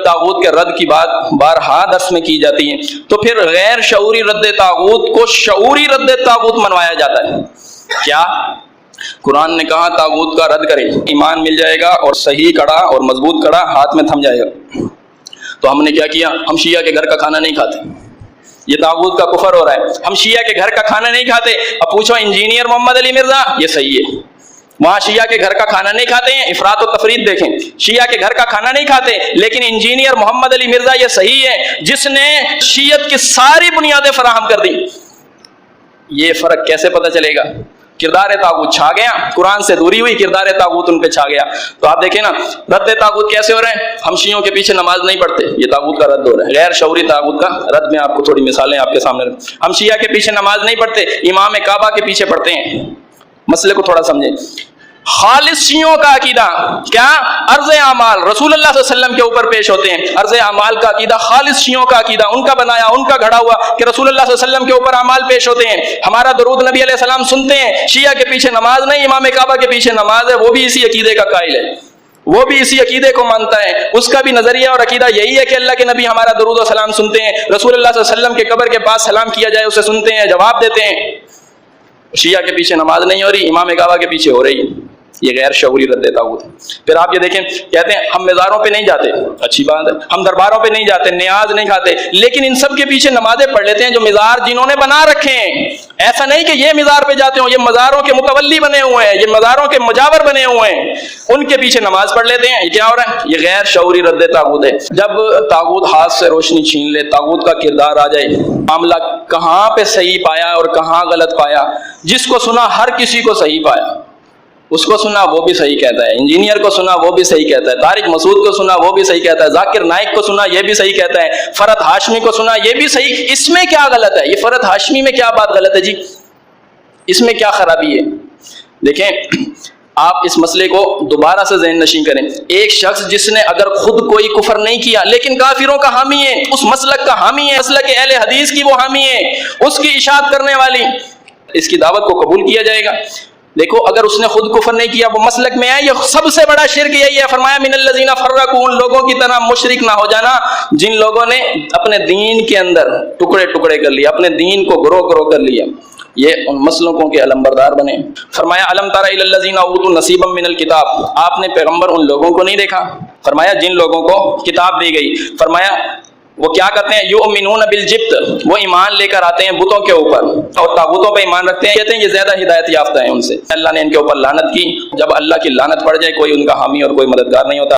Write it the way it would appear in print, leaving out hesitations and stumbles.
طاغوت کے رد کی بات بارہا درس میں کی جاتی ہے، تو پھر غیر شعوری رد طاغوت کو شعوری رد طاغوت منوایا جاتا ہے۔ کیا قرآن نے کہا طاغوت کا رد کرے، ایمان مل جائے گا اور صحیح کڑا اور مضبوط کڑا ہاتھ میں تھم جائے گا۔ تو ہم نے کیا کیا؟ ہم شیعہ کے گھر کا کھانا نہیں کھاتے، یہ طاغوت کا کفر ہو رہا ہے۔ ہم شیعہ کے گھر کا کھانا نہیں کھاتے۔ اب پوچھو انجینئر محمد علی مرزا، یہ صحیح ہے، وہاں شیعہ کے گھر کا کھانا نہیں کھاتے ہیں، افراط و تفرید دیکھیں، شیعہ کے گھر کا کھانا نہیں کھاتے، لیکن انجینئر محمد علی مرزا یہ صحیح ہے جس نے شیعت کی ساری بنیادیں فراہم کر دی۔ یہ فرق کیسے پتہ چلے گا؟ کردار طاغوت چھا گیا، قرآن سے دوری ہوئی، کردار طاغوت ان پہ چھا گیا۔ تو آپ دیکھیں نا رد طاغوت کیسے ہو رہے ہیں۔ ہم شیعوں کے پیچھے نماز نہیں پڑھتے، یہ طاغوت کا رد ہو رہا ہے، غیر شعوری طاغوت کا رد۔ میں آپ کو تھوڑی مثالیں آپ کے سامنے رکھ۔ ہم شیعہ کے پیچھے نماز نہیں پڑھتے، امام کعبہ کے پیچھے پڑھتے ہیں۔ مسئلے کو تھوڑا سمجھیں۔ خالص شیعوں کا عقیدہ کیا؟ عرض اعمال رسول اللہ صلی اللہ علیہ وسلم کے اوپر پیش ہوتے ہیں۔ عرض اعمال کا عقیدہ خالص شیعوں کا عقیدہ، ان کا بنایا، ان کا گھڑا ہوا کہ رسول اللہ صلی اللہ علیہ وسلم کے اوپر اعمال پیش ہوتے ہیں۔ ہمارا درود نبی علیہ السلام سنتے ہیں، شیعہ کے پیچھے نماز نہیں، امام کعبہ کے پیچھے نماز ہے، وہ بھی اسی عقیدے کا قائل ہے، وہ بھی اسی عقیدے کو مانتا ہے۔ اس کا بھی نظریہ اور عقیدہ یہی ہے کہ اللہ کے نبی ہمارا درود و سلام سنتے ہیں، رسول اللہ صلی اللہ علیہ وسلم کے قبر کے پاس سلام کیا جائے اسے سنتے ہیں، جواب دیتے ہیں۔ شیعہ کے پیچھے نماز نہیں ہو رہی، امام کعبہ کے پیچھے ہو رہی ہے، یہ غیر شعوری رد طاغوت ہے۔ پھر آپ یہ دیکھیں، کہتے ہیں ہم مزاروں پہ نہیں جاتے، اچھی بات ہے، ہم درباروں پہ نہیں جاتے، نیاز نہیں کھاتے، لیکن ان سب کے پیچھے نمازیں پڑھ لیتے ہیں جو مزار جنہوں نے بنا رکھے ہیں۔ ایسا نہیں کہ یہ مزار پہ جاتے ہوں، یہ مزاروں کے متولی بنے ہوئے ہیں، یہ مزاروں کے مجاور بنے ہوئے ہیں، ان کے پیچھے نماز پڑھ لیتے ہیں۔ یہ کیا ہو رہا ہے؟ یہ غیر شعوری رد طاغوت ہے۔ جب طاغوت ہاتھ سے روشنی چھین لے، طاغوت کا کردار آ جائے، معاملہ کہاں پہ صحیح پایا اور کہاں غلط پایا، جس کو سنا ہر کسی کو صحیح پایا، اس کو سنا وہ بھی صحیح کہتا ہے، انجینئر کو سنا وہ بھی صحیح کہتا ہے، طارق مسعود کو سنا وہ بھی صحیح کہتا ہے، ذاکر نائک کو سنا یہ بھی صحیح کہتا ہے، فرحت ہاشمی کو سنا یہ بھی صحیح۔ اس میں کیا غلط ہے؟ یہ فرحت ہاشمی میں کیا بات غلط ہے جی؟ اس میں کیا خرابی ہے؟ دیکھیں آپ اس مسئلے کو دوبارہ سے ذہن نشین کریں۔ ایک شخص جس نے اگر خود کوئی کفر نہیں کیا لیکن کافروں کا حامی ہے، اس مسلک کا حامی ہے، مسلک اہل حدیث کی وہ حامی ہے، اس کی اشاعت کرنے والی، اس کی دعوت کو قبول کیا جائے گا۔ دیکھو اگر اس نے خود کفر نہیں کیا، وہ مسلک میں ہے، یہ سب سے بڑا شرک یہی ہے۔ فرمایا من الذین فرقوا، ان لوگوں کی طرح مشرک نہ ہو جانا جن لوگوں نے اپنے دین کے اندر ٹکڑے ٹکڑے کر لیے، اپنے دین کو گروہ گروہ کر لیا، یہ ان مسلکوں کے علمبردار بنے۔ فرمایا الم تر الی الذین اوتوا نصیبا من الکتاب، آپ نے پیغمبر ان لوگوں کو نہیں دیکھا، فرمایا جن لوگوں کو کتاب دی گئی، فرمایا وہ کیا کرتے ہیں؟ یؤمنون بالجبت، وہ ایمان لے کر آتے ہیں بتوں کے اوپر اور طاغوتوں پہ ایمان رکھتے ہیں، کہتے ہیں یہ زیادہ ہدایت یافتہ ہیں ان سے۔ اللہ نے ان کے اوپر لعنت کی، جب اللہ کی لعنت پڑ جائے کوئی ان کا حامی اور کوئی مددگار نہیں ہوتا۔